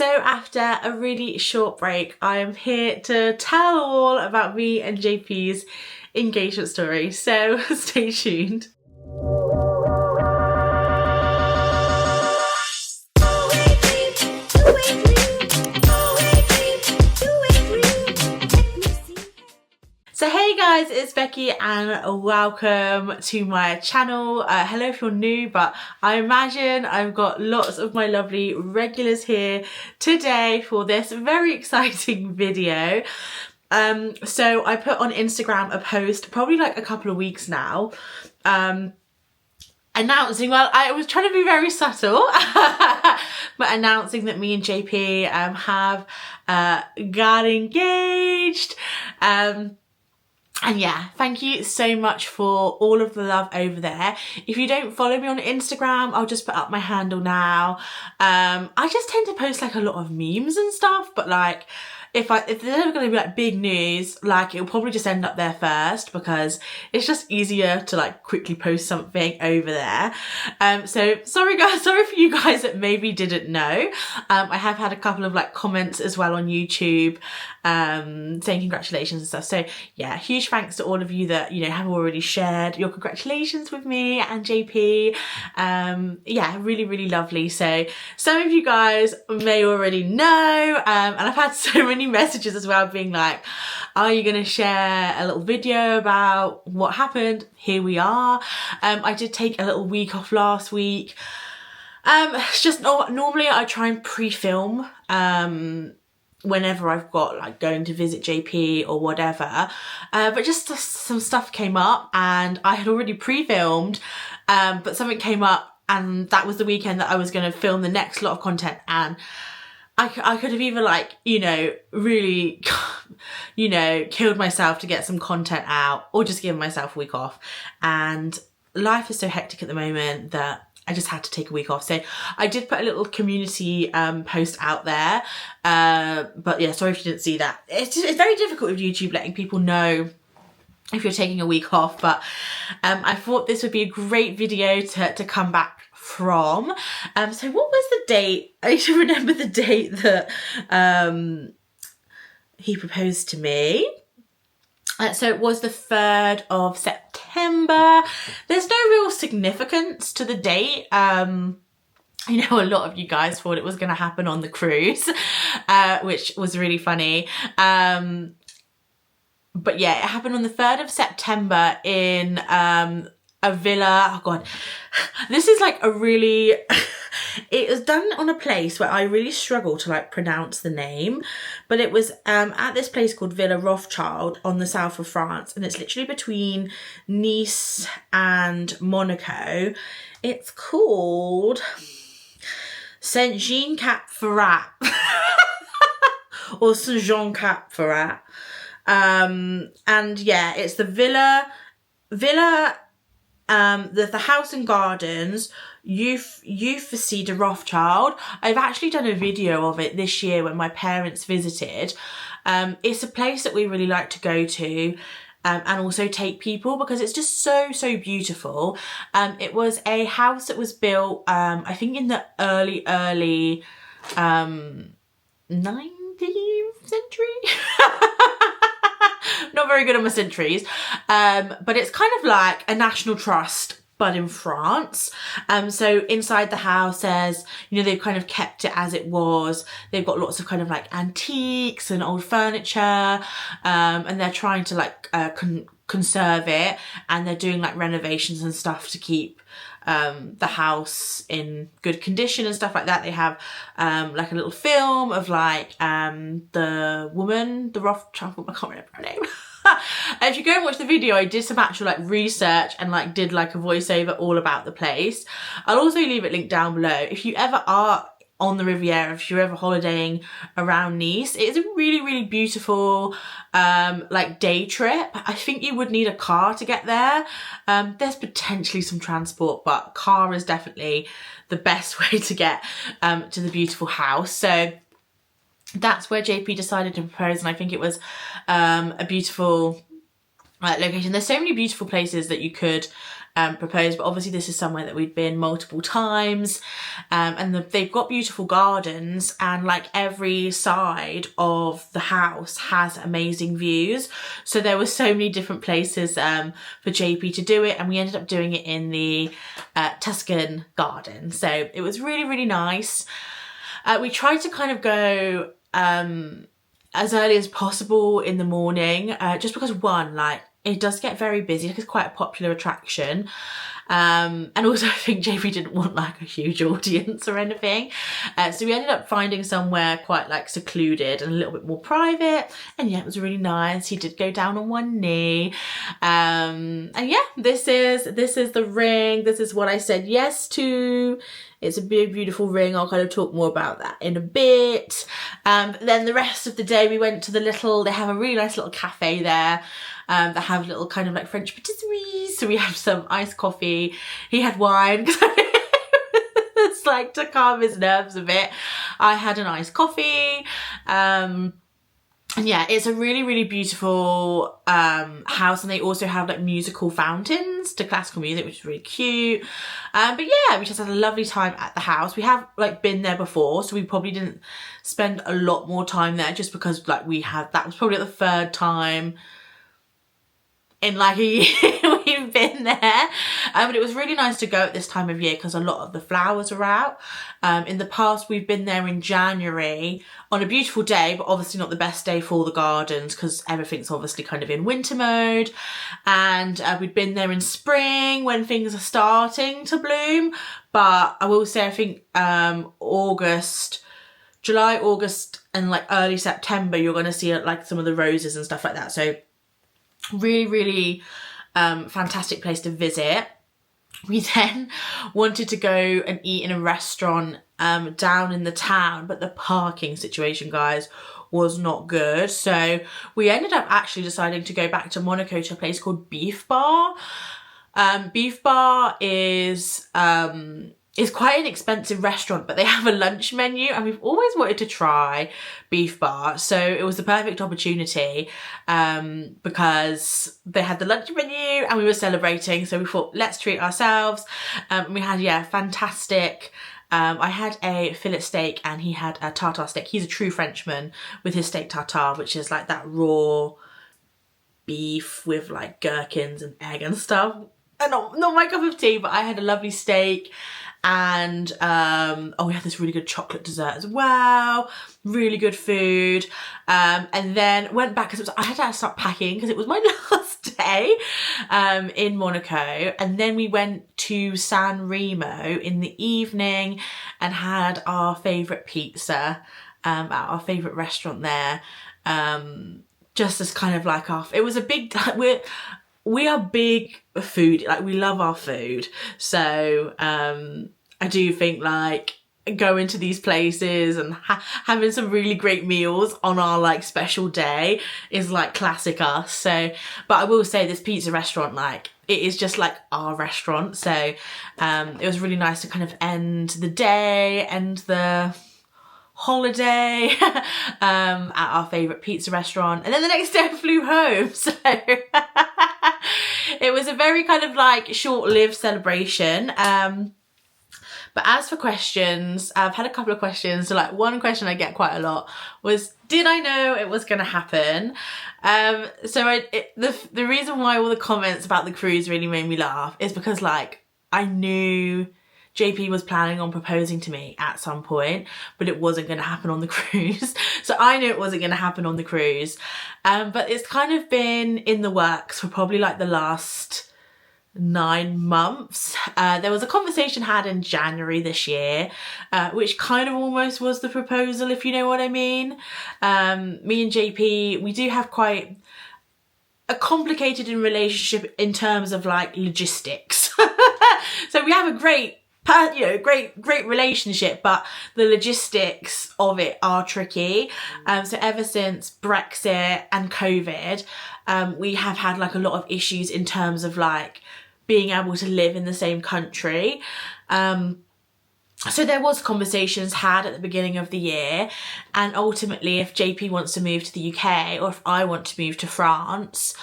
So after a really short break, I am here to tell all about me and JP's engagement story. So stay tuned. So hey guys, it's Becky and welcome to my channel. Hello if you're new, but I imagine I've got lots of my lovely regulars here today for this very exciting video. So I put on Instagram a post probably like a couple of weeks now, announcing, well, I was trying to be very subtle, but announcing that me and JP have got engaged. And yeah, thank you so much for all of the love over there. If you don't follow me on Instagram, I'll just put up my handle now. I just tend to post like a lot of memes and stuff, but like if there's ever going to be like big news, like it'll probably just end up there first because it's just easier to like quickly post something over there. So sorry guys, sorry for you guys that maybe didn't know. I have had a couple of like comments as well on YouTube saying congratulations and stuff. So yeah, huge thanks to all of you that, you know, have already shared your congratulations with me and JP. Yeah, really, really lovely. So some of you guys may already know, and I've had so many messages as well being like, are you going to share a little video about what happened? Here we are. I did take a little week off last week. It's just normally I try and pre-film whenever I've got like going to visit JP or whatever, but just some stuff came up and I had already pre-filmed, but something came up and that was the weekend that I was going to film the next lot of content, and I could have either like, you know, really, you know, killed myself to get some content out or just given myself a week off. And life is so hectic at the moment that I just had to take a week off. So I did put a little community post out there. But yeah, sorry if you didn't see that. It's very difficult with YouTube letting people know if you're taking a week off. But I thought this would be a great video to come back from. So what was the date? I need to remember the date that he proposed to me. So it was the 3rd of September. There's no real significance to the date. You know, a lot of you guys thought it was going to happen on the cruise, which was really funny. But yeah, it happened on the 3rd of September in a villa. Oh God, this is like a really, it was done on a place where I really struggle to like pronounce the name, but it was at this place called Villa Rothschild on the south of France, and it's literally between Nice and Monaco. It's called Saint Jean Cap Ferrat or Saint Jean Cap Ferrat, and yeah, it's the villa the house and gardens, Euphorie de Rothschild. I've actually done a video of it this year when my parents visited. It's a place that we really like to go to and also take people because it's just so beautiful. It was a house that was built, I think in the early 19th century. Not very good on my centuries, but it's kind of like a national trust but in France. So inside the house there's, you know, they've kind of kept it as it was. They've got lots of kind of like antiques and old furniture, and they're trying to like conserve it, and they're doing like renovations and stuff to keep the house in good condition and stuff like that. They have like a little film of like the woman, the Rothschild, I can't remember her name. If you go and watch the video, I did some actual like research and like did like a voiceover all about the place. I'll also leave it linked down below. If you ever are on the Rivier, if you're ever holidaying around Nice, it's a really beautiful like day trip. I think you would need a car to get there. There's potentially some transport, but car is definitely the best way to get to the beautiful house. So that's where JP decided to propose, and I think it was a beautiful location. There's so many beautiful places that you could proposed, but obviously this is somewhere that we'd been multiple times, and they've got beautiful gardens, and like every side of the house has amazing views. So there were so many different places for JP to do it, and we ended up doing it in the Tuscan garden. So it was really, really nice. We tried to kind of go as early as possible in the morning, just because one, like, it does get very busy, like it's quite a popular attraction. And also I think JP didn't want like a huge audience or anything. So we ended up finding somewhere quite like secluded and a little bit more private. And yeah, it was really nice. He did go down on one knee. And yeah, this is the ring. This is what I said yes to. It's a big, beautiful ring. I'll kind of talk more about that in a bit. Then the rest of the day we went to they have a really nice little cafe there. That have little kind of like French patisseries. So we have some iced coffee. He had wine. It's like to calm his nerves a bit. I had an iced coffee. And yeah, it's a really, really beautiful house, and they also have like musical fountains to classical music, which is really cute. But yeah, we just had a lovely time at the house. We have like been there before, so we probably didn't spend a lot more time there, just because like that was probably the third time in like a year we've been there. But it was really nice to go at this time of year because a lot of the flowers are out. In the past we've been there in January on a beautiful day, but obviously not the best day for the gardens because everything's obviously kind of in winter mode. And we'd been there in spring when things are starting to bloom. But I will say, I think July, August and like early September, you're going to see like some of the roses and stuff like that. So really, really fantastic place to visit. We then wanted to go and eat in a restaurant down in the town, but the parking situation, guys, was not good. So we ended up actually deciding to go back to Monaco to a place called Beef Bar. Beef Bar is quite an expensive restaurant, but they have a lunch menu, and we've always wanted to try Beef Bar. So it was the perfect opportunity because they had the lunch menu and we were celebrating. So we thought, let's treat ourselves. And we had, yeah, fantastic. I had a fillet steak and he had a tartare steak. He's a true Frenchman with his steak tartare, which is like that raw beef with like gherkins and egg and stuff. And not my cup of tea, but I had a lovely steak. And we had this really good chocolate dessert as well, really good food, and then went back because I had to start packing because it was my last day in Monaco. And then we went to San Remo in the evening and had our favourite pizza at our favourite restaurant there, just as kind of like it was a big, we are big food, like we love our food. So I do think like going to these places and having some really great meals on our like special day is like classic us. So, but I will say this pizza restaurant, like it is just like our restaurant. So it was really nice to kind of end the day, end the holiday at our favourite pizza restaurant, and then the next day I flew home. So it was a very kind of like short-lived celebration. But as for questions, I've had a couple of questions. So like one question I get quite a lot was, did I know it was going to happen? So the reason why all the comments about the cruise really made me laugh is because like I knew JP was planning on proposing to me at some point, but it wasn't going to happen on the cruise. So I knew it wasn't going to happen on the cruise. But it's kind of been in the works for probably like the last 9 months. There was a conversation had in January this year, which kind of almost was the proposal, if you know what I mean. Me and JP, we do have quite a complicated relationship in terms of like logistics. So we have a great relationship, but the logistics of it are tricky. So ever since Brexit and COVID, we have had like a lot of issues in terms of like being able to live in the same country. So there was conversations had at the beginning of the year, and ultimately if JP wants to move to the UK or if I want to move to France,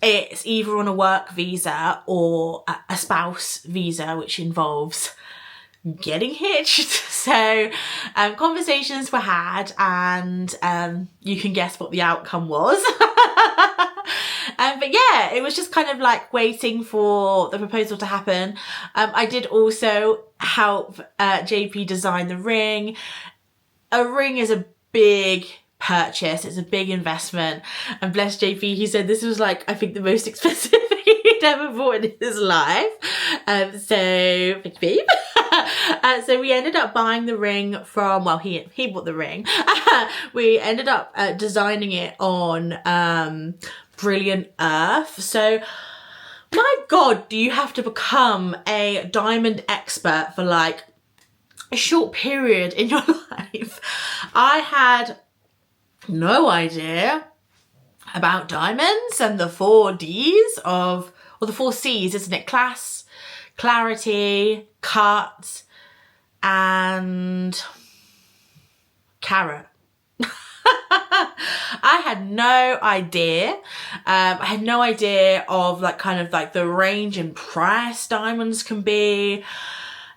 it's either on a work visa or a spouse visa, which involves getting hitched. So conversations were had, and you can guess what the outcome was. But yeah, it was just kind of like waiting for the proposal to happen. I did also help JP design the ring. A ring is a big purchase, it's a big investment, and bless JP, he said this was like, I think, the most expensive he'd ever bought in his life. So thank you, babe. So we ended up buying the ring from, well, he bought the ring. We ended up designing it on Brilliant Earth. So my God, do you have to become a diamond expert for like a short period in your life? I had no idea about diamonds and the 4Ds of, or the 4Cs, isn't it? Class, clarity, cut, and carat. I had no idea. I had no idea of like kind of like the range and price diamonds can be.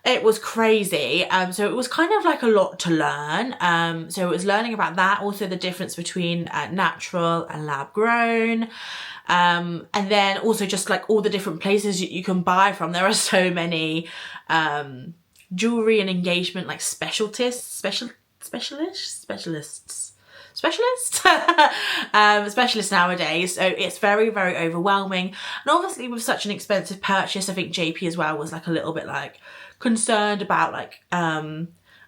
It was crazy. So it was kind of like a lot to learn. So it was learning about that, also the difference between natural and lab grown. And then also just like all the different places you can buy from. There are so many jewelry and engagement like specialists nowadays. So it's very, very overwhelming. And obviously with such an expensive purchase, I think JP as well was like a little bit like concerned about like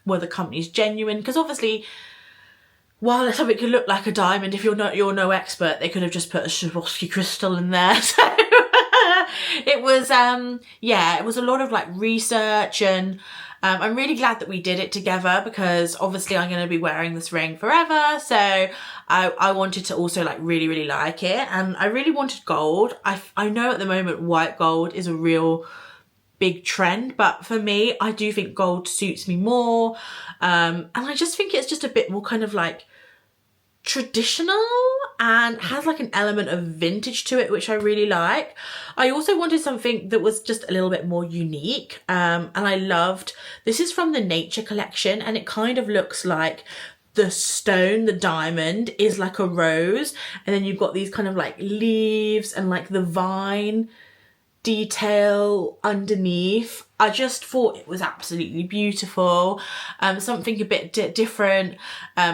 whether the company's genuine, because obviously while something could look like a diamond, if you're no expert, they could have just put a Swarovski crystal in there. So it was yeah, it was a lot of like research, and I'm really glad that we did it together, because obviously I'm going to be wearing this ring forever. So I wanted to also like really like it, and I really wanted gold. I know at the moment white gold is a real big trend, but for me, I do think gold suits me more. And I just think it's just a bit more kind of like traditional and has like an element of vintage to it, which I really like. I also wanted something that was just a little bit more unique, and I loved, this is from the Nature collection, and it kind of looks like the stone, the diamond, is like a rose, and then you've got these kind of like leaves and like the vine detail underneath. I just thought it was absolutely beautiful. Something a bit different,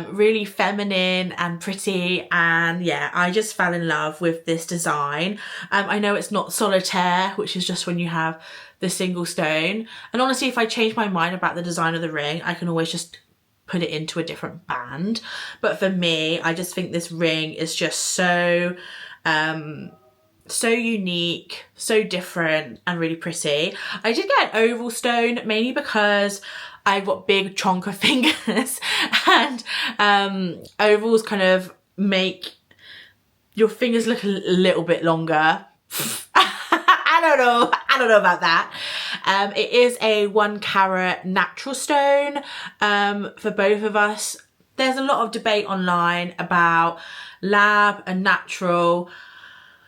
really feminine and pretty, and yeah, I just fell in love with this design. I know it's not solitaire, which is just when you have the single stone, and honestly if I change my mind about the design of the ring, I can always just put it into a different band. But for me, I just think this ring is just so so unique, so different, and really pretty. I did get an oval stone, mainly because I've got big chonker fingers, and ovals kind of make your fingers look a little bit longer. I don't know about that. It is a 1 carat natural stone for both of us. There's a lot of debate online about lab and natural.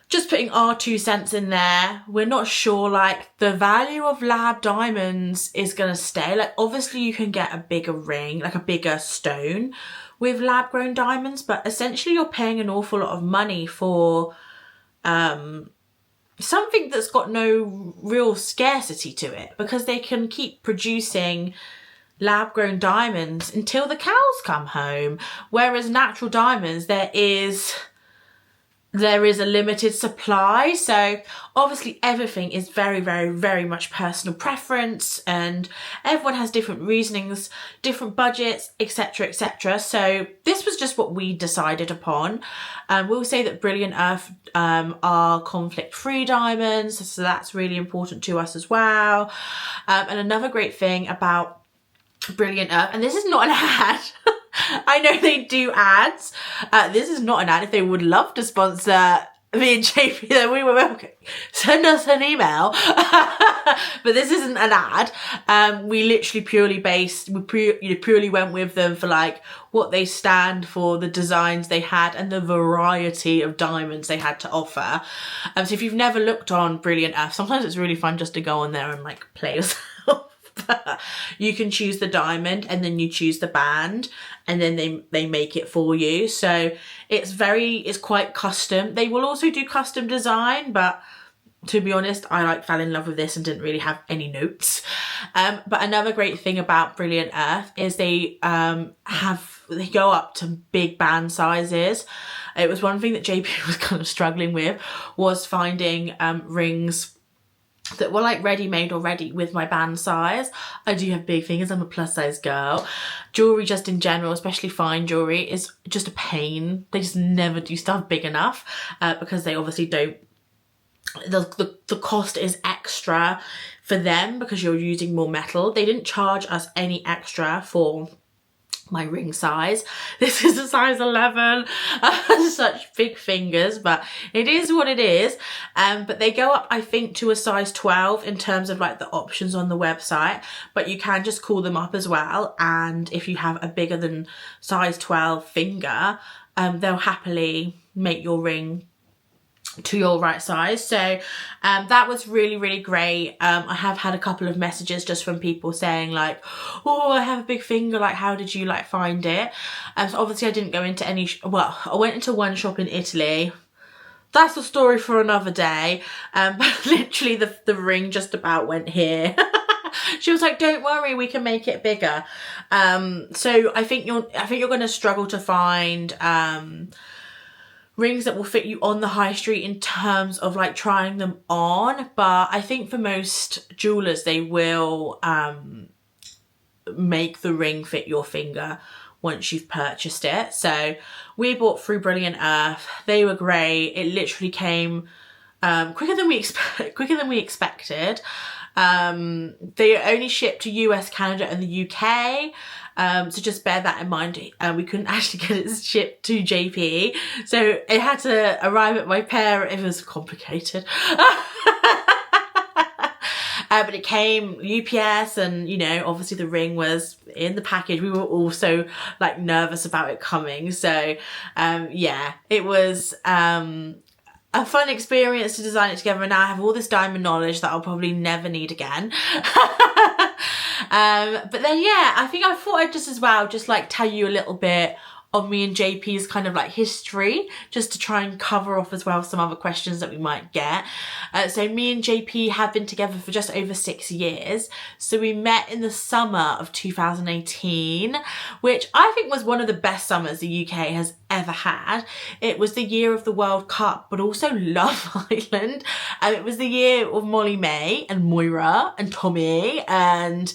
Just putting our 2 cents in there. We're not sure like the value of lab diamonds is gonna stay. Like obviously you can get a bigger ring, like a bigger stone with lab grown diamonds, but essentially you're paying an awful lot of money for something that's got no real scarcity to it, because they can keep producing lab grown diamonds until the cows come home. Whereas natural diamonds, there is a limited supply. So obviously everything is very much personal preference, and everyone has different reasonings, different budgets, etc. So this was just what we decided upon. We'll say that Brilliant Earth are conflict-free diamonds, so that's really important to us as well. And another great thing about Brilliant Earth, and this is not an ad, I know they do ads. This is not an ad. If they would love to sponsor me and JP, then we were okay, send us an email. But this isn't an ad. We literally purely went with them for like what they stand for, the designs they had, and the variety of diamonds they had to offer. So if you've never looked on Brilliant Earth, sometimes it's really fun just to go on there and like play yourself. You can choose the diamond and then you choose the band, and then they make it for you. So it's quite custom. They will also do custom design, but to be honest, I fell in love with this and didn't really have any notes. But another great thing about Brilliant Earth is they go up to big band sizes. It was one thing that JP was kind of struggling with, was finding rings that were like ready-made already with my band size. I do have big fingers, I'm a plus size girl. Jewellery just in general, especially fine jewellery, is just a pain. They just never do stuff big enough because they obviously don't, the cost is extra for them because you're using more metal. They didn't charge us any extra for my ring size. This is a size 11. Such big fingers, but it is what it is. But they go up, I think, to a size 12 in terms of like the options on the website, but you can just call them up as well. And if you have a bigger than size 12 finger, they'll happily make your ring to your right size. So that was really, really great. I have had a couple of messages just from people saying like, oh, I have a big finger, like how did you like find it? So obviously I didn't go into any, well, I went into one shop in Italy. That's a story for another day. But literally the ring just about went here. She was like, don't worry, we can make it bigger. So I think you're going to struggle to find rings that will fit you on the high street in terms of like trying them on, but I think for most jewelers they will make the ring fit your finger once you've purchased it. So we bought through Brilliant Earth. They were great. It literally came quicker than we expected. They only shipped to US, Canada and the UK. So just bear that in mind. We couldn't actually get it shipped to JP. So it had to arrive at my parents. It was complicated. But it came UPS and, you know, obviously the ring was in the package. We were also like nervous about it coming. So, yeah, it was, a fun experience to design it together, and now I have all this diamond knowledge that I'll probably never need again. But then, yeah, I thought I'd just as well just like tell you a little bit of me and JP's kind of like history, just to try and cover off as well some other questions that we might get. So me and JP have been together for just over 6 years. So we met in the summer of 2018, which I think was one of the best summers the UK has ever had. It was the year of the World Cup, but also Love Island. It was the year of Molly May and Moira and Tommy and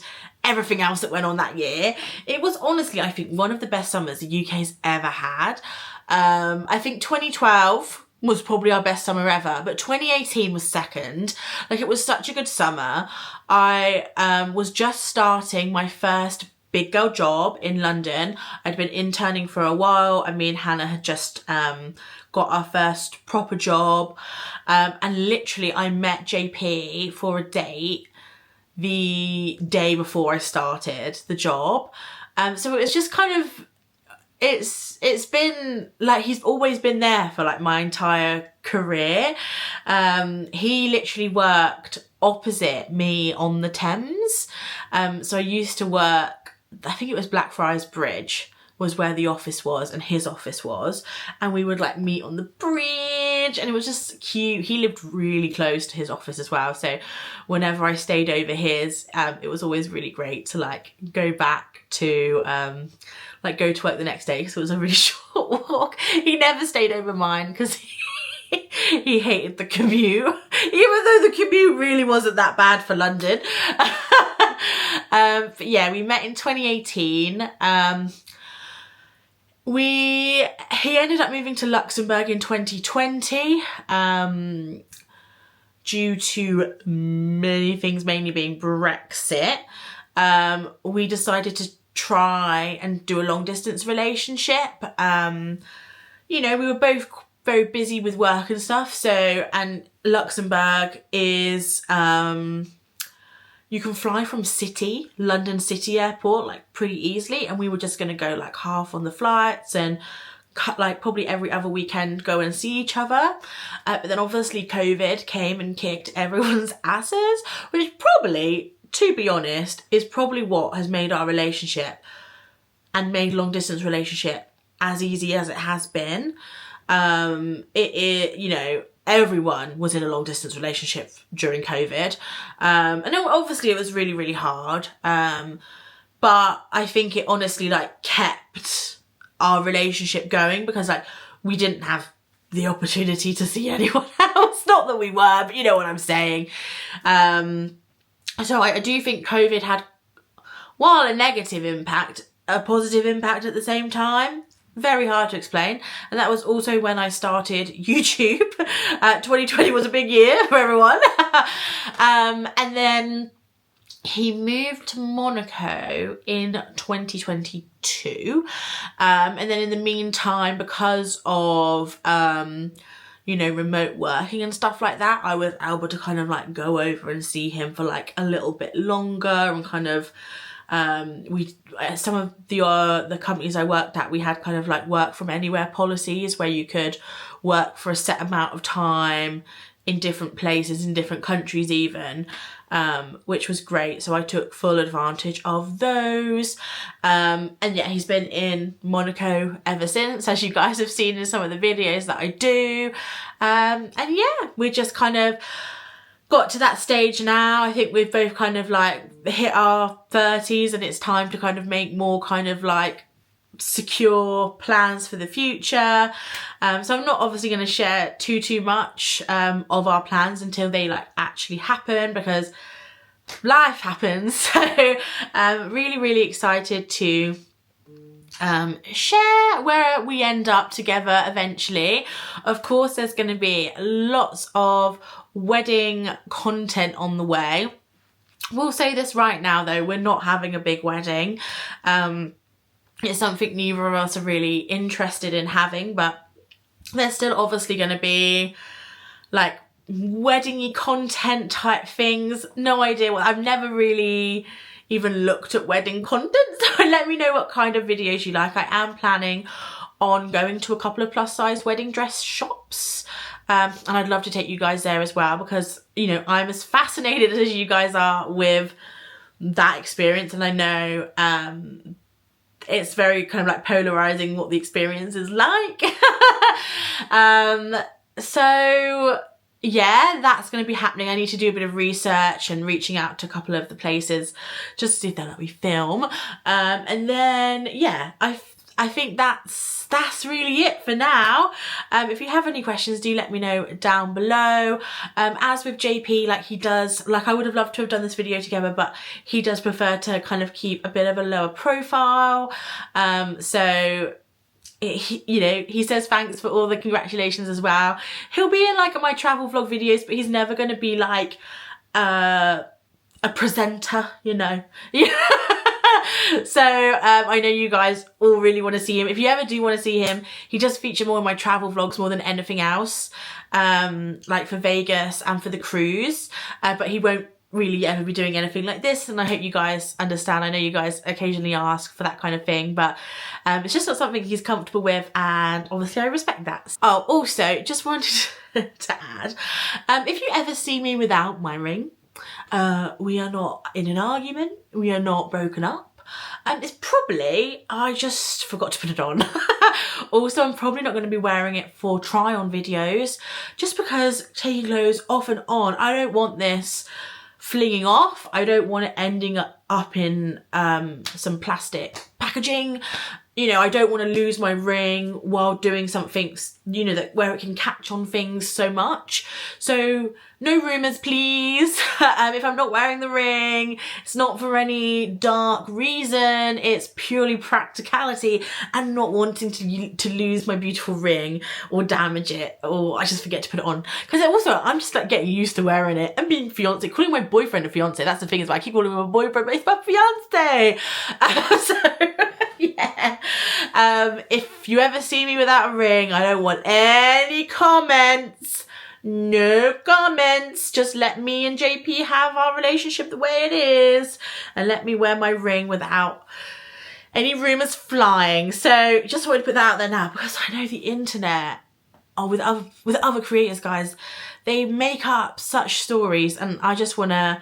everything else that went on that year. It was honestly, I think, one of the best summers the UK's ever had. I think 2012 was probably our best summer ever, but 2018 was second. Like, it was such a good summer. I was just starting my first big girl job in London. I'd been interning for a while, and me and Hannah had just got our first proper job. And literally I met JP for a date the day before I started the job. So it was just kind of, it's been like, he's always been there for like my entire career. He literally worked opposite me on the Thames. So I used to work, I think it was Blackfriars Bridge was where the office was and his office was, and we would like meet on the bridge, and it was just cute. He lived really close to his office as well, so whenever I stayed over his, it was always really great to like go back to like go to work the next day, because it was a really short walk. He never stayed over mine because he hated the commute, even though the commute really wasn't that bad for London. But yeah, we met in 2018. He ended up moving to Luxembourg in 2020 due to many things, mainly being Brexit. We decided to try and do a long distance relationship. You know, we were both very busy with work and stuff. So, and Luxembourg is, you can fly from London City Airport, like pretty easily. And we were just going to go like half on the flights and like probably every other weekend go and see each other. But then obviously COVID came and kicked everyone's asses, which probably, to be honest, is probably what has made our relationship and made long distance relationship as easy as it has been. You know, everyone was in a long distance relationship during COVID. And obviously it was really, really hard. But I think it honestly like kept our relationship going, because like we didn't have the opportunity to see anyone else. Not that we were, but you know what I'm saying. So I do think COVID had, while a negative impact, a positive impact at the same time. Very hard to explain. And that was also when I started YouTube. 2020 was a big year for everyone. And then he moved to Monaco in 2022. And then in the meantime, because of, you know, remote working and stuff like that, I was able to kind of like go over and see him for like a little bit longer, and kind of, some of the companies I worked at, we had kind of like work from anywhere policies where you could work for a set amount of time in different places, in different countries even, which was great. So I took full advantage of those. And yeah, he's been in Monaco ever since, as you guys have seen in some of the videos that I do. And yeah, we just kind of got to that stage now. I think we've both kind of like hit our 30s, and it's time to kind of make more kind of like secure plans for the future. So I'm not obviously going to share too much of our plans until they like actually happen, because life happens. So really excited to share where we end up together eventually. Of course, there's going to be lots of wedding content on the way. We'll say this right now though, we're not having a big wedding. It's something neither of us are really interested in having, but there's still obviously going to be like wedding-y content type things. No idea what, I've never really even looked at wedding content, so let me know what kind of videos you like. I am planning on going to a couple of plus size wedding dress shops, and I'd love to take you guys there as well, because you know I'm as fascinated as you guys are with that experience, and I know it's very kind of like polarizing what the experience is like. So yeah, that's going to be happening. I need to do a bit of research and reaching out to a couple of the places just to see if they'll let me film. And then yeah, I think that's really it for now. If you have any questions, do let me know down below. As with JP, like he does, like I would have loved to have done this video together, but he does prefer to kind of keep a bit of a lower profile. So you know, he says thanks for all the congratulations as well. He'll be in like my travel vlog videos, but he's never going to be like a presenter, you know. So I know you guys all really want to see him. If you ever do want to see him, he does feature more in my travel vlogs more than anything else, like for Vegas and for the cruise, but he won't really ever be doing anything like this, and I hope you guys understand. I know you guys occasionally ask for that kind of thing, but it's just not something he's comfortable with, and obviously I respect that. Oh, also just wanted to add, if you ever see me without my ring, we are not in an argument, we are not broken up. It's probably, I just forgot to put it on. Also, I'm probably not going to be wearing it for try on videos, just because taking clothes off and on, I don't want this flinging off. I don't want it ending up in some plastic packaging. You know, I don't want to lose my ring while doing something, you know, that where it can catch on things so much. So no rumours, please. If I'm not wearing the ring, it's not for any dark reason. It's purely practicality and not wanting to lose my beautiful ring or damage it, or I just forget to put it on. Because also, I'm just like getting used to wearing it and being fiance, calling my boyfriend a fiance. That's the thing, is I keep calling him a boyfriend, but he's my fiance. So Yeah. If you ever see me without a ring, I don't want any comments. No comments. Just let me and JP have our relationship the way it is, and let me wear my ring without any rumours flying. So just wanted to put that out there now, because I know the internet, with other creators, guys, they make up such stories, and I just want to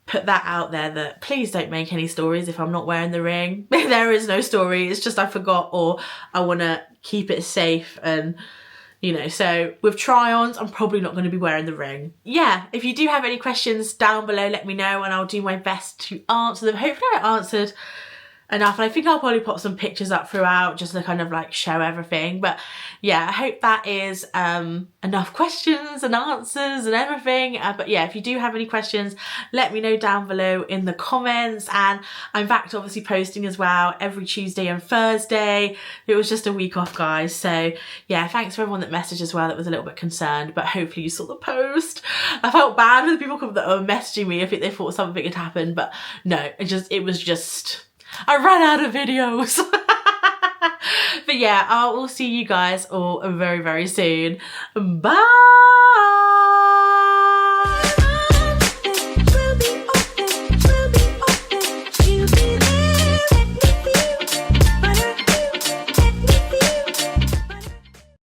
put that out there, that please don't make any stories if I'm not wearing the ring. There is no story, it's just I forgot, or I want to keep it safe. And you know, so with try-ons, I'm probably not going to be wearing the ring. Yeah, if you do have any questions down below, let me know and I'll do my best to answer them. Hopefully I answered enough, and I think I'll probably put some pictures up throughout just to kind of like show everything. But yeah, I hope that is enough questions and answers and everything. But yeah, if you do have any questions, let me know down below in the comments. And I'm back to obviously posting as well every Tuesday and Thursday. It was just a week off, guys, so yeah, thanks for everyone that messaged as well that was a little bit concerned, but hopefully you saw the post. I felt bad for the people that were messaging me. I think they thought something had happened, but no, it was just I ran out of videos. But yeah, I will see you guys all very, very soon. Bye!